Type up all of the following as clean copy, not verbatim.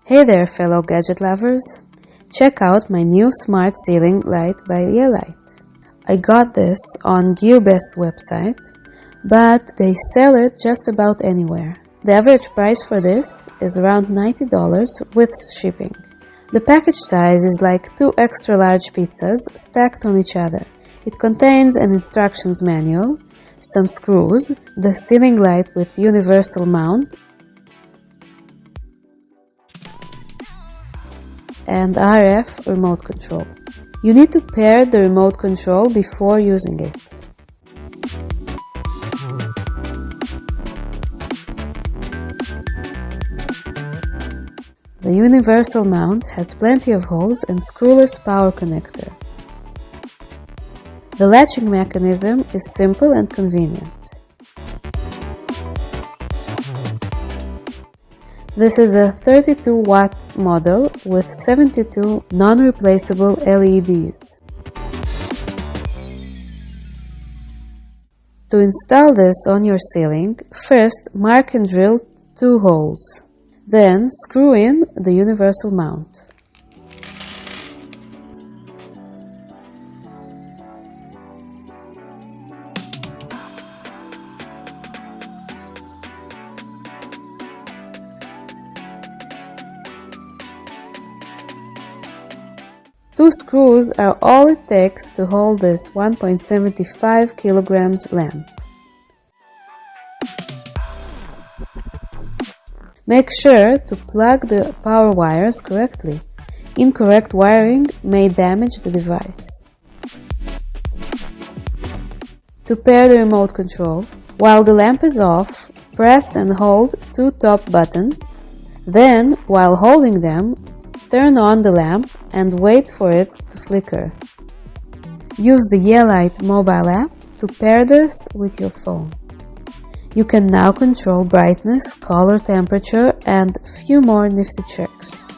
Hey there, fellow gadget lovers! Check out my new smart ceiling light by Yeelight. I got this on GearBest website, but they sell it just about anywhere. The average price for this is around $90 with shipping. The package size is like 2 extra large pizzas stacked on each other. It contains an instructions manual, some screws, the ceiling light with universal mount, and RF remote control. You need to pair the remote control before using it. The universal mount has plenty of holes and screwless power connector. The latching mechanism is simple and convenient. This is a 32-watt model with 72 non-replaceable LEDs. To install this on your ceiling, first mark and drill 2 holes. Then screw in the universal mount. Two screws are all it takes to hold this 1.75 kilograms lamp. Make sure to plug the power wires correctly. Incorrect wiring may damage the device. To pair the remote control, while the lamp is off, press and hold 2 top buttons. Then, while holding them, turn on the lamp and wait for it to flicker. Use the Yeelight mobile app to pair this with your phone. You can now control brightness, color temperature, and a few more nifty tricks.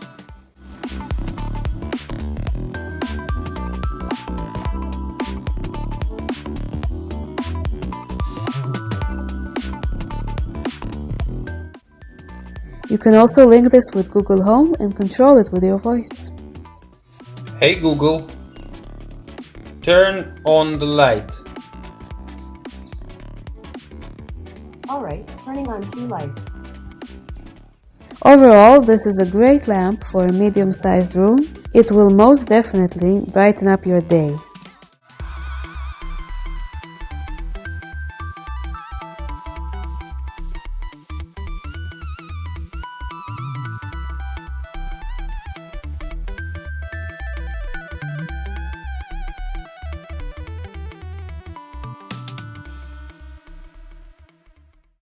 You can also link this with Google Home and control it with your voice. Hey Google, turn on the light. Alright, turning on 2 lights. Overall, this is a great lamp for a medium-sized room. It will most definitely brighten up your day.